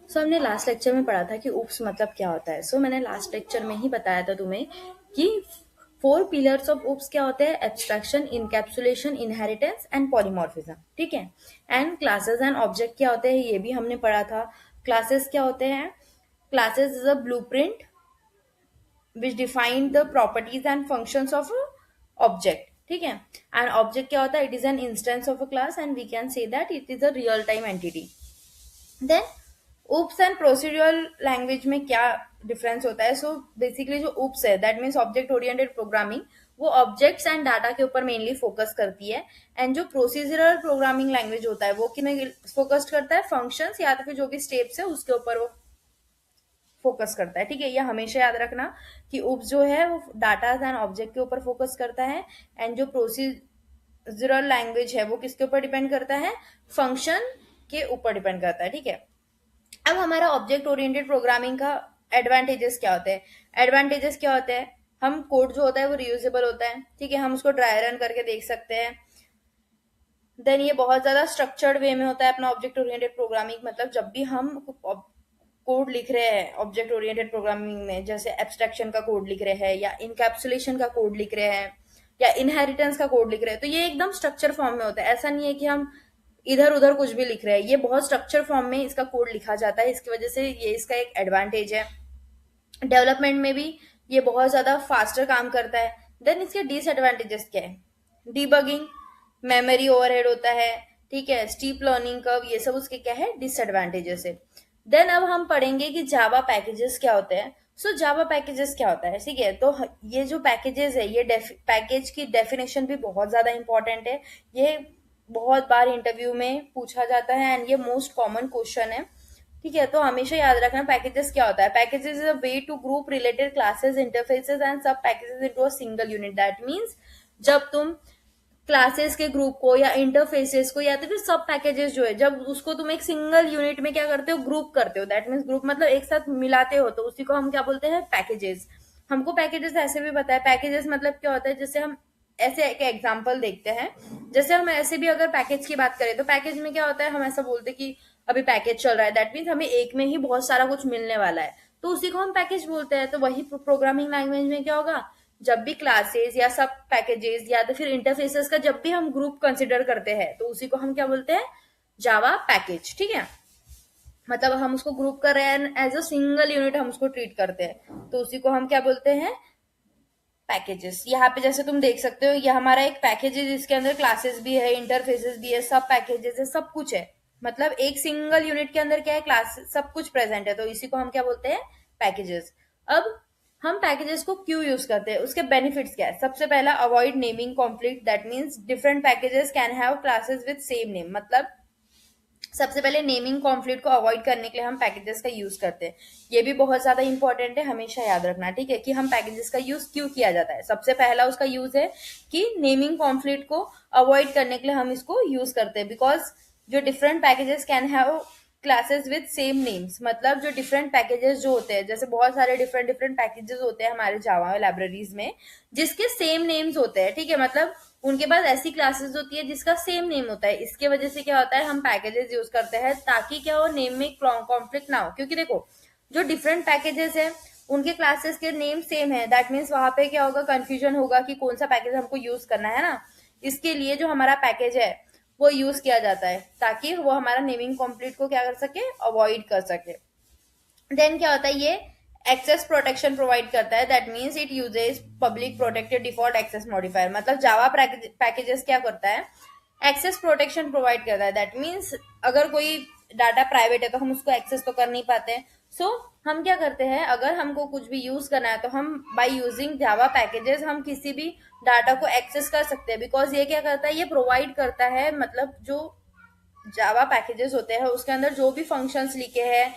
हमने last lecture में पढ़ा था कि ऊप्स मतलब क्या होता है। मैंने लास्ट लेक्चर में ही बताया था तुम्हें कि 4 पिलर्स ऑफ ऊप्स क्या होते हैं: abstraction, encapsulation, inheritance and polymorphism. ठीक है। एंड क्लासेस एंड ऑब्जेक्ट क्या होते हैं ये भी हमने पढ़ा था। क्लासेस क्या होते हैं? Classes is a blueprint which define the properties and functions of a object. ठीक है। एंड ऑब्जेक्ट क्या होता है? It is an instance of a class and we can say that it is a real time entity. Then oops and procedural language में क्या difference होता है? Basically जो oops है that means object oriented programming, वो objects and data के ऊपर mainly focus करती है। एंड जो प्रोसीजरल प्रोग्रामिंग लैंग्वेज होता है वो किन फोकस करता है? फंक्शंस या तो फिर जो भी स्टेप्स है उसके ऊपर वो फोकस करता है। ठीक है, ये हमेशा याद रखना कि oops जो है वो डाटा एंड ऑब्जेक्ट के ऊपर फोकस करता है, एंड जो प्रोसीजरल लैंग्वेज है वो किसके ऊपर डिपेंड करता है? फंक्शन के ऊपर डिपेंड करता है। ठीक है। अब हमारा ऑब्जेक्ट ओरिएंटेड प्रोग्रामिंग का एडवांटेजेस क्या होते हैं? एडवांटेजेस क्या होते हैं? हम कोड जो होता है वो रियूजेबल होता है। ठीक है, हम उसको ड्राई रन करके देख सकते हैं। देन ये बहुत ज्यादा स्ट्रक्चर्ड वे में होता है अपना ऑब्जेक्ट ओरिएंटेड प्रोग्रामिंग। मतलब जब भी हम कोड लिख रहे हैं ऑब्जेक्ट ओरिएंटेड प्रोग्रामिंग में, जैसे एब्स्ट्रैक्शन का कोड लिख रहे हैं या इनकैप्सुलेशन का कोड लिख रहे हैं या इनहेरिटेंस का कोड लिख रहे हैं, तो ये एकदम स्ट्रक्चर फॉर्म में होता है। ऐसा नहीं है कि हम इधर उधर कुछ भी लिख रहे हैं, ये बहुत स्ट्रक्चर फॉर्म में इसका कोड लिखा जाता है। इसकी वजह से ये इसका एक एडवांटेज है। डेवलपमेंट में भी ये बहुत ज्यादा फास्टर काम करता है। देन इसके डिसएडवांटेजेस क्या है? डीबगिंग, मेमोरी ओवरहेड होता है। ठीक है, स्टीप लर्निंग कर्व, ये सब उसके क्या है? डिसएडवांटेजेस है। देन अब हम पढ़ेंगे कि जावा पैकेजेस क्या होते हैं। जावा पैकेजेस क्या होता है? ठीक है, तो ये जो पैकेजेस है, ये पैकेज की डेफिनेशन भी बहुत ज्यादा इंपॉर्टेंट है। ये बहुत बार इंटरव्यू में पूछा जाता है एंड ये मोस्ट कॉमन क्वेश्चन है। ठीक है, तो हमेशा याद रखना पैकेजेस क्या होता है। Packages is a way to group related classes, interfaces and sub packages into a single unit. That means जब तुम क्लासेस के ग्रुप को या इंटरफेसेस को या तो फिर सब पैकेजेस जो है, जब उसको तुम एक सिंगल यूनिट में क्या करते हो? ग्रुप करते हो। दैट मीन्स ग्रुप मतलब एक साथ मिलाते हो, तो उसी को हम क्या बोलते हैं? पैकेजेस। हमको पैकेजेस ऐसे भी पता है। पैकेजेस मतलब क्या होता है? जैसे हम ऐसे एक एग्जांपल देखते हैं। जैसे हम ऐसे भी अगर पैकेज की बात करें तो पैकेज में क्या होता है? हम ऐसा बोलते हैं कि अभी पैकेज चल रहा है, दैट मीन्स हमें एक में ही बहुत सारा कुछ मिलने वाला है, तो उसी को हम पैकेज बोलते हैं। तो वही प्रोग्रामिंग लैंग्वेज में क्या होगा? जब भी क्लासेस या सब पैकेजेस या तो फिर इंटरफेसेस का जब भी हम ग्रुप कंसिडर करते हैं, तो उसी को हम क्या बोलते हैं? जावा पैकेज। ठीक है, मतलब हम उसको ग्रुप कर रहे हैं, एज अ सिंगल यूनिट हम उसको ट्रीट करते हैं, तो उसी को हम क्या बोलते हैं? पैकेजेस। यहाँ पे जैसे तुम देख सकते हो, ये हमारा एक पैकेज है जिसके अंदर क्लासेस भी है, इंटरफेसेस भी है, सब पैकेजेस है, सब कुछ है। मतलब एक सिंगल यूनिट के अंदर क्या है? क्लास, सब कुछ प्रेजेंट है, तो इसी को हम क्या बोलते हैं? पैकेजेस। अब हम पैकेजेस को क्यों यूज करते हैं, उसके बेनिफिट्स क्या है? सबसे पहला, avoid naming conflict. That means different packages can have classes with same name. मतलब सबसे पहले नेमिंग कॉन्फ्लिक्ट को अवॉइड करने के लिए हम पैकेजेस का यूज करते हैं। ये भी बहुत ज्यादा इंपॉर्टेंट है, हमेशा याद रखना। ठीक है, कि हम पैकेजेस का यूज क्यों किया जाता है। सबसे पहला उसका यूज है कि नेमिंग कॉन्फ्लिक्ट को अवॉइड करने के लिए हम इसको यूज करते हैं। बिकॉज जो different packages can have classes with same names, मतलब जो डिफरेंट पैकेजेस जो होते हैं, जैसे बहुत सारे डिफरेंट डिफरेंट पैकेजेस होते हैं हमारे जावा लाइब्रेरीज में जिसके सेम नेम्स होते हैं। ठीक है, मतलब उनके पास ऐसी क्लासेस होती है जिसका सेम नेम होता है। इसके वजह से क्या होता है? हम पैकेजेस यूज करते हैं ताकि क्या हो? नेम में कॉन्फ्लिक्ट ना हो। क्योंकि देखो, जो डिफरेंट पैकेजेस है उनके क्लासेस के नेम सेम है, दैट मीन्स वहां पे क्या होगा? कंफ्यूजन होगा कि कौन सा पैकेज हमको यूज करना है ना। इसके लिए जो हमारा पैकेज है वो यूज किया जाता है ताकि वो हमारा नेमिंग कॉन्फ्लिक्ट को क्या कर सके? अवॉइड कर सके। देन क्या होता है? ये एक्सेस प्रोटेक्शन प्रोवाइड करता है। That means it uses public protected default access modifier. मतलब जावा पैकेजेस क्या करता है? एक्सेस प्रोटेक्शन प्रोवाइड करता है। दैट मीन्स अगर कोई डाटा प्राइवेट है तो हम उसको एक्सेस तो कर नहीं पाते। हम क्या करते हैं? अगर हमको कुछ भी यूज करना है तो हम बाय यूजिंग जावा पैकेजेस हम किसी भी डाटा को एक्सेस कर सकते हैं। बिकॉज ये क्या करता है? ये प्रोवाइड करता है, मतलब जो जावा पैकेजेस होते हैं उसके अंदर जो भी फंक्शंस लिखे हैं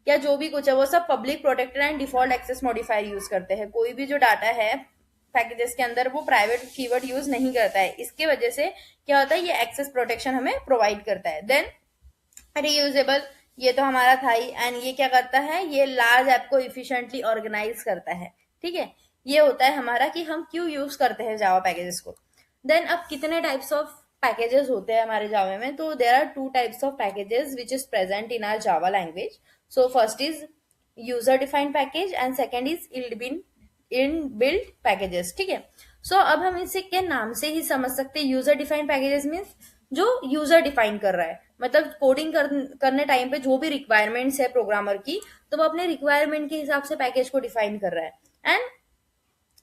या जो भी कुछ है वो सब public protected and default access modifier use करते हैं। कोई भी जो डाटा है पैकेजेस के अंदर वो प्राइवेट कीवर्ड यूज नहीं करता है। इसके वजह से क्या होता है? ये एक्सेस प्रोटेक्शन हमें प्रोवाइड करता है। देन रीयूजेबल, ये तो हमारा था ही। एंड ये क्या करता है? ये लार्ज ऐप को इफिशिएंटली ऑर्गेनाइज करता है। ठीक है, ये होता है हमारा कि हम क्यों यूज करते हैं जावा पैकेजेस को। देन अब कितने टाइप्स ऑफ पैकेजेस होते हैं हमारे जावा में, तो there are two types of packages which is present in our Java language. So first is user defined package and second is in built packages. ठीक है. सो अब हम इसे के नाम से ही समझ सकते हैं. यूजर डिफाइंड पैकेजेस मीन्स जो यूजर डिफाइन कर रहा है, मतलब कोडिंग करने टाइम पे जो भी रिक्वायरमेंट्स है प्रोग्रामर की, तो वो अपने रिक्वायरमेंट के हिसाब से पैकेज को डिफाइन कर रहा है. एंड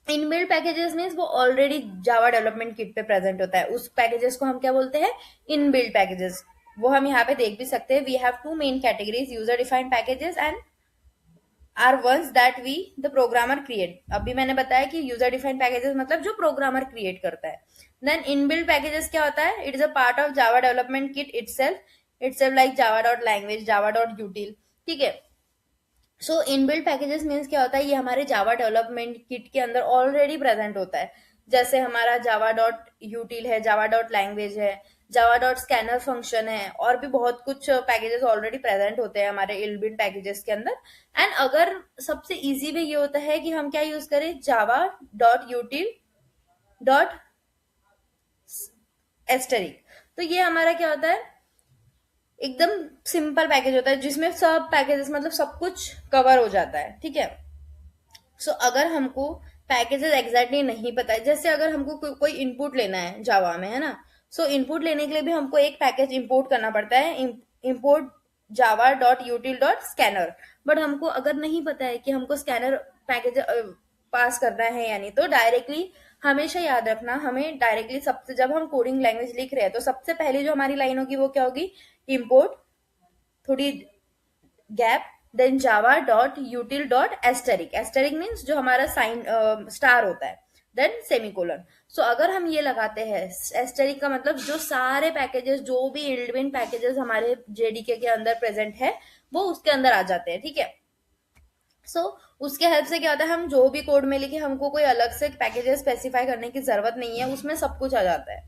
इनबिल्ट पैकेजेस मीन्स वो ऑलरेडी जावा डेवलपमेंट किट पे प्रेजेंट होता है, उस पैकेजेस को हम क्या बोलते हैं, इनबिल्ट पैकेजेस. वो हम यहाँ पे देख भी सकते हैं. We have two main categories, user defined packages and are ones that we the programmer create. अभी मैंने बताया कि यूजर डिफाइंड पैकेजेस मतलब जो प्रोग्रामर क्रिएट करता है. देन इनबिल्ट पैकेजेस क्या होता है, it is a part of Java development kit itself like Java dot language, Java dot यूटिल. ठीक है. सो इनबिल्ट पैकेजेस मीन्स क्या होता है, ये हमारे जावा डेवलपमेंट किट के अंदर ऑलरेडी प्रेजेंट होता है. जैसे हमारा जावा डॉट यूटिल है, जावा डॉट लैंग्वेज है, जावा डॉट स्कैनर फंक्शन है, और भी बहुत कुछ पैकेजेस ऑलरेडी प्रेजेंट होते हैं हमारे इनबिल्ट पैकेजेस के अंदर. एंड अगर सबसे इजी वे ये होता है कि हम क्या यूज करें, जावा डॉट यूटिल डॉट एस्टरिक. तो ये हमारा क्या होता है, एकदम सिंपल पैकेज होता है जिसमें सब पैकेजेस मतलब सब कुछ कवर हो जाता है. ठीक है. सो अगर हमको पैकेजेस एग्जैक्टली नहीं पता है, जैसे अगर हमको कोई इनपुट लेना है जावा में, है ना, सो इनपुट लेने के लिए भी हमको एक पैकेज इंपोर्ट करना पड़ता है, import Java dot util dot scanner. But हमको अगर नहीं पता है कि हमको स्कैनर पैकेज पास करना है या नहीं, तो डायरेक्टली हमेशा याद रखना, हमें डायरेक्टली सबसे, जब हम कोडिंग लैंग्वेज लिख रहे हैं तो सबसे पहले जो हमारी लाइन होगी वो क्या होगी, इंपोर्ट थोड़ी gap, then Java dot util dot asterisk. Asterisk means जो हमारा साइन स्टार होता है, देन सेमीकोलन. सो अगर हम ये लगाते हैं एस्टेरिक का मतलब जो सारे पैकेजेस, जो भी इल्डविन पैकेजेस हमारे जेडीके के अंदर प्रेजेंट है वो उसके अंदर आ जाते हैं. ठीक है. सो उसके हेल्प से क्या होता है, हम जो भी कोड में लिखे हमको कोई अलग से पैकेजेस स्पेसिफाई करने की जरूरत नहीं है, उसमें सब कुछ आ जाता है.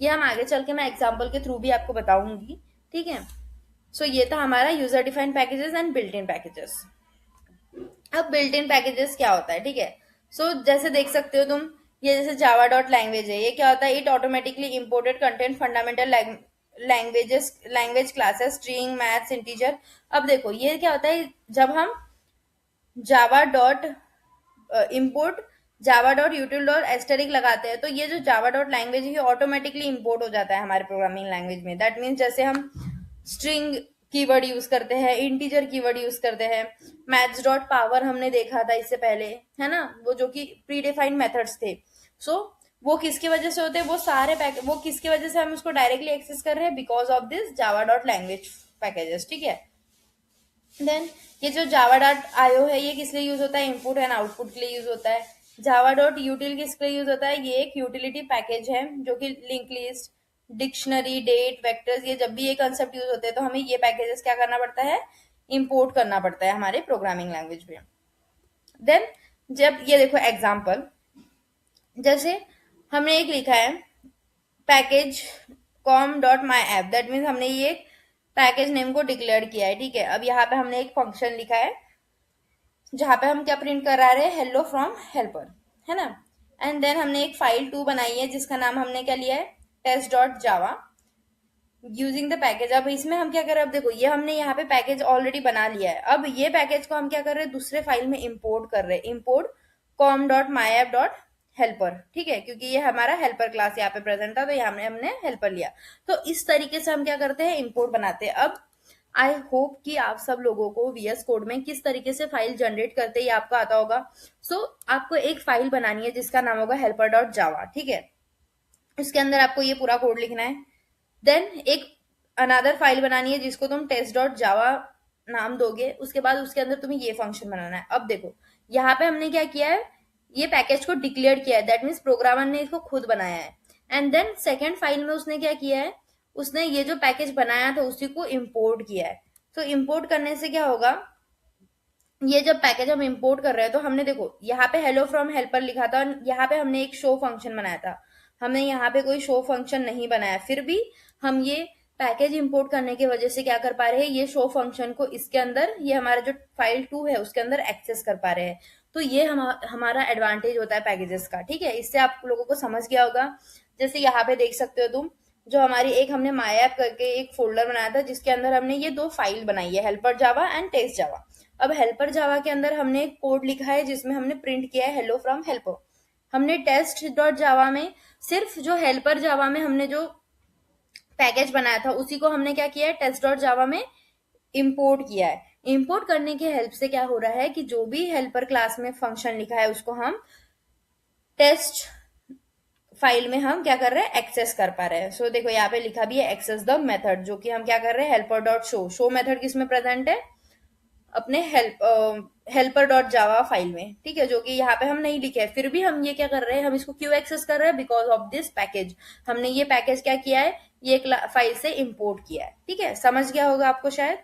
ये हम आगे चल के मैं एग्जाम्पल के थ्रू भी आपको बताऊंगी. ठीक है. सो ये था हमारा user defined packages and built in packages. अब बिल्ट इन पैकेजेस क्या होता है. ठीक है. सो जैसे देख सकते हो तुम, ये जैसे जावा डॉट लैंग्वेज है, ये क्या होता है, it automatically imported content fundamental language classes string maths integer. अब देखो ये क्या होता है, जब हम जावा डॉट इम्पोर्ट जावा डॉट यूटिल डॉट एस्टेरिक लगाते हैं, तो ये जो जावा डॉट लैंग्वेज है ऑटोमेटिकली इम्पोर्ट हो जाता है हमारे प्रोग्रामिंग लैंग्वेज में. दैट मीन्स जैसे हम स्ट्रिंग कीवर्ड यूज करते हैं, इंटीजर कीवर्ड यूज करते हैं, मैथ्स डॉट पावर हमने देखा था इससे पहले, है ना, वो जो कि प्री डिफाइंड मेथड्स थे. सो वो किसकी वजह से होते हैं, वो सारे वो किसकी वजह से हम उसको डायरेक्टली एक्सेस कर रहे हैं, because of this Java dot language packages. ठीक है. देन ये जो जावा डॉट आईओ है, ये किस लिए यूज होता है, इनपुट एंड आउटपुट के लिए यूज होता है. जावा डॉट यूटिल किस लिए यूज होता है, ये एक यूटिलिटी पैकेज है जो कि link list, dictionary, date, vectors, ये जब भी ये कंसेप्ट यूज होते हैं तो हमें ये पैकेजेस क्या करना पड़ता है, इंपोर्ट करना पड़ता है हमारे प्रोग्रामिंग लैंग्वेज में. देन जब ये देखो एग्जाम्पल, जैसे हमने एक लिखा है package com dot my app, that means हमने ये पैकेज नेम को डिक्लेयर किया है. ठीक है. अब यहाँ पे हमने एक फंक्शन लिखा है जहां पे हम क्या प्रिंट करा रहे हैं, हेलो फ्रॉम हेल्पर, है ना. एंड देन हमने एक फाइल 2 बनाई है जिसका नाम हमने क्या लिया है, test dot Java using the package. अब इसमें हम क्या कर रहे हैं, अब देखो ये हमने यहाँ पे पैकेज ऑलरेडी बना लिया है. अब ये पैकेज को हम क्या कर रहे हैं, दूसरे फाइल में इंपोर्ट कर रहे हैं, import com dot my app dot helper. ठीक है. क्योंकि ये हमारा हेल्पर क्लास यहाँ पे प्रेजेंट था तो यहाँ हमने हेल्पर लिया. तो इस तरीके से हम क्या करते हैं, इंपोर्ट बनाते हैं. अब आई होप कि आप सब लोगों को वीएस कोड में किस तरीके से फाइल जनरेट करते हैं ये आपको आता होगा. सो आपको एक फाइल बनानी है जिसका नाम होगा हेल्पर डॉट जावा. ठीक है. इसके अंदर आपको ये पूरा कोड लिखना है. देन एक अनदर फाइल बनानी है जिसको तुम टेस्ट डॉट जावा नाम दोगे. उसके बाद उसके अंदर तुम्हें ये फंक्शन बनाना है. अब देखो यहाँ पे हमने क्या किया है, ये पैकेज को डिक्लेयर किया है, दैट मीन्स प्रोग्रामर ने इसको खुद बनाया है. एंड देन सेकेंड फाइल में उसने क्या किया है, उसने ये जो पैकेज बनाया था उसी को इंपोर्ट किया है. तो इंपोर्ट करने से क्या होगा, ये जब पैकेज हम इंपोर्ट कर रहे हैं तो हमने देखो यहाँ पे हेलो फ्रॉम हेल्पर लिखा था, यहाँ पे हमने एक शो फंक्शन बनाया था. हमने यहाँ पे कोई शो फंक्शन नहीं बनाया, फिर भी हम ये पैकेज इंपोर्ट करने की वजह से क्या कर पा रहे हैं, ये शो फंक्शन को इसके अंदर, ये हमारा जो फाइल 2 है उसके अंदर एक्सेस कर पा रहे हैं. तो ये हमारा एडवांटेज होता है पैकेजेस का. ठीक है. इससे आप लोगों को समझ गया होगा. जैसे यहाँ पे देख सकते हो तुम, जो हमारी एक हमने मायऐप करके एक फोल्डर बनाया था जिसके अंदर हमने ये दो फाइल बनाई है, हेल्पर जावा एंड टेस्ट जावा। अब हेल्पर जावा के अंदर हमने एक कोड लिखा है जिसमें हमने प्रिंट किया है हेलो फ्रॉम हेल्पर। हमने टेस्ट डॉट जावा में सिर्फ जो हेल्पर जावा में हमने जो पैकेज बनाया था उसी को हमने क्या किया है, टेस्ट डॉट जावा में इंपोर्ट किया है। इंपोर्ट करने के हेल्प से क्या हो रहा है कि जो भी हेल्पर क्लास में फंक्शन लिखा है उसको हम टेस्ट फाइल में हम क्या कर रहे हैं, एक्सेस कर पा रहे हैं। सो देखो यहाँ पे लिखा भी है एक्सेस द मेथड, जो कि हम क्या कर रहे हैं, helper dot show. Show method किसमें प्रेजेंट है, अपने हेल्पर डॉट जावा फाइल में, ठीक है, जो कि यहाँ पे हम नहीं लिखे हैं। फिर भी हम ये क्या कर रहे हैं, हम इसको क्यों एक्सेस कर रहे हैं, बिकॉज ऑफ दिस पैकेज। हमने ये पैकेज क्या किया है, ये फाइल से इंपोर्ट किया है, ठीक है, समझ गया होगा आपको शायद।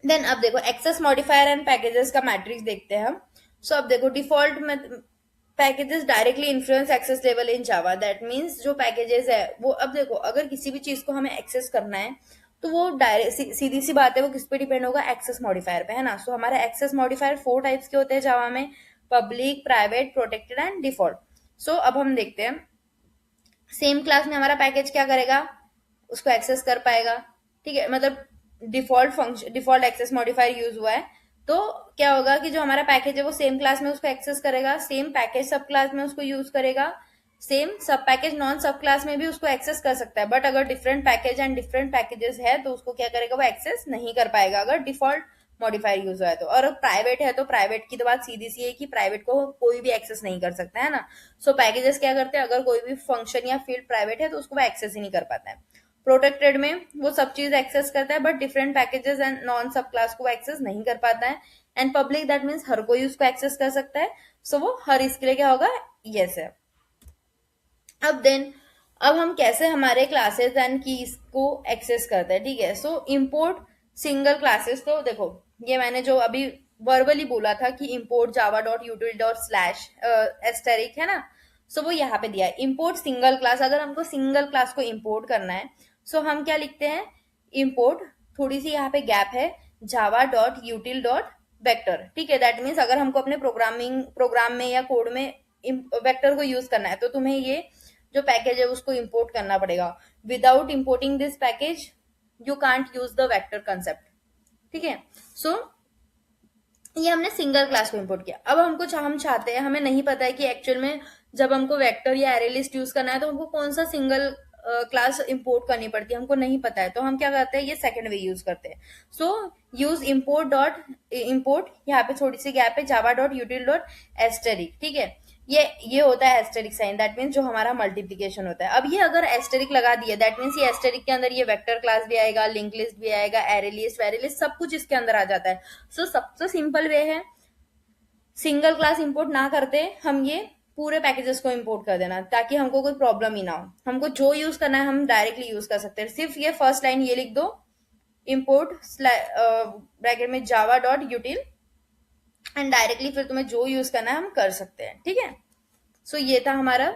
देन अब देखो एक्सेस मॉडिफायर एंड पैकेजेस का मैट्रिक्स देखते हैं हम। सो अब देखो डिफॉल्ट में packages directly influence access level in Java. That means जो पैकेजेस है वो, अब देखो अगर किसी भी चीज को हमें एक्सेस करना है तो वो डायरेक्ट सीधी सी बात है, वो किस पे डिपेंड होगा, एक्सेस मॉडिफायर पे, है ना। सो हमारे एक्सेस मॉडिफायर 4 टाइप्स के होते हैं जावा में, public, private, protected and default. So अब हम देखते हैं सेम क्लास में हमारा पैकेज क्या करेगा, उसको एक्सेस कर पाएगा, ठीक है, मतलब default function, default access modifier use हुआ है तो क्या होगा कि जो हमारा पैकेज है वो सेम क्लास में उसको एक्सेस करेगा, सेम पैकेज सब क्लास में उसको यूज करेगा, सेम सब पैकेज नॉन सब क्लास में भी उसको एक्सेस कर सकता है। बट अगर different package and different packages है तो उसको क्या करेगा, वो एक्सेस नहीं कर पाएगा अगर डिफॉल्ट मॉडिफायर यूज हुआ है तो। और प्राइवेट है तो प्राइवेट की तो बात सीधी सी है कि प्राइवेट को कोई भी एक्सेस नहीं कर सकता है ना। सो पैकेजेस क्या करते हैं, अगर कोई भी फंक्शन या फील्ड प्राइवेट है तो उसको वो एक्सेस ही नहीं कर पाता है। प्रोटेक्टेड में वो सब चीज एक्सेस करता है but different packages and non सब क्लास को एक्सेस नहीं कर पाता है। एंड पब्लिक दैट मीन्स हर कोई उसको एक्सेस कर सकता है। सो वो हर इसके लिए क्या होगा, यस है। अब हम कैसे हमारे क्लासेस एंड कीज को एक्सेस करते हैं, ठीक है। सो इंपोर्ट सिंगल क्लासेस, तो देखो ये मैंने जो अभी वर्बली बोला था कि इंपोर्ट जावा dot util dot slash asterisk, है ना। सो वो यहाँ पे दिया है इंपोर्ट सिंगल क्लास। अगर हमको सिंगल क्लास को इंपोर्ट करना है सो हम क्या लिखते हैं, इंपोर्ट, थोड़ी सी यहाँ पे गैप है, जावा डॉट यूटिल डॉट वेक्टर, ठीक है। दैट मीन्स अगर हमको अपने प्रोग्राम में या कोड में वेक्टर को यूज करना है तो तुम्हें ये जो पैकेज है उसको इंपोर्ट करना पड़ेगा। Without importing this package you can't use the vector concept, ठीक है। सो ये हमने सिंगल क्लास को इंपोर्ट किया। अब हम चाहते हैं, हमें नहीं पता है कि एक्चुअल में जब हमको वेक्टर या एरे लिस्ट यूज करना है तो हमको कौन सा सिंगल क्लास इंपोर्ट करनी पड़ती है, हमको नहीं पता है। तो हम क्या करते हैं, ये सेकंड वे यूज करते हैं। सो यूज इंपोर्ट, यहाँ पे थोड़ी सी गैप है, जावा डॉट यूटिल डॉट एस्टेरिक, ठीक है। ये होता है एस्टेरिक साइन, दैट मीन्स जो हमारा मल्टीप्लीकेशन होता है। अब ये अगर एस्टेरिक लगा दिया दैट मीन्स ये एस्टेरिक के अंदर ये वेक्टर क्लास भी आएगा, लिंक लिस्ट भी आएगा, एरे लिस्ट, वेरी लिस्ट, सब कुछ इसके अंदर आ जाता है। सो सबसे सिंपल वे है सिंगल क्लास इंपोर्ट ना करते हम ये पूरे पैकेजेस को इंपोर्ट कर देना, ताकि हमको कोई प्रॉब्लम ही ना हो। हमको जो यूज करना है हम डायरेक्टली यूज कर सकते हैं। सिर्फ ये फर्स्ट लाइन ये लिख दो, इंपोर्ट ब्रैकेट में जावा डॉट यूटिल, एंड डायरेक्टली फिर तुम्हें जो यूज करना है हम कर सकते हैं, ठीक है। सो ये था हमारा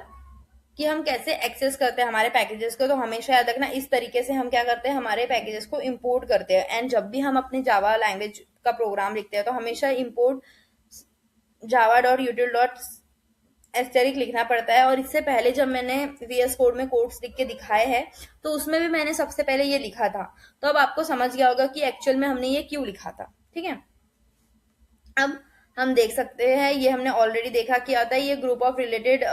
कि हम कैसे एक्सेस करते हैं हमारे पैकेजेस को। तो हमेशा याद रखना इस तरीके से हम क्या करते हैं, हमारे पैकेजेस को इंपोर्ट करते हैं। एंड जब भी हम अपने जावा लैंग्वेज का प्रोग्राम लिखते हैं तो हमेशा इंपोर्ट जावा डॉट यूटिल डॉट एस्टेरिक लिखना पड़ता है। और इससे पहले जब मैंने VS कोड में कोड्स लिख के दिखाए हैं तो उसमें भी मैंने सबसे पहले ये लिखा था। तो अब आपको समझ गया होगा कि एक्चुअल में हमने ये क्यों लिखा था, ठीक है। अब हम देख सकते हैं, ये हमने ऑलरेडी देखा क्या होता है, ये ग्रुप ऑफ रिलेटेड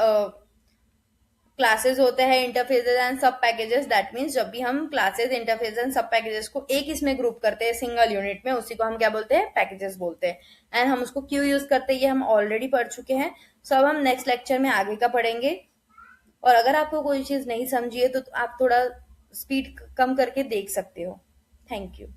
क्लासेस होते हैं, interfaces and sub packages. That means जब भी हम classes, interface and sub packages को एक इसमें ग्रुप करते हैं सिंगल यूनिट में, उसी को हम क्या बोलते हैं, पैकेजेस बोलते हैं। एंड हम उसको क्यों यूज करते हैं ये हम ऑलरेडी पढ़ चुके हैं। सो अब हम नेक्स्ट लेक्चर में आगे का पढ़ेंगे। और अगर आपको कोई चीज नहीं समझी है तो आप थोड़ा स्पीड कम करके देख सकते हो। Thank you.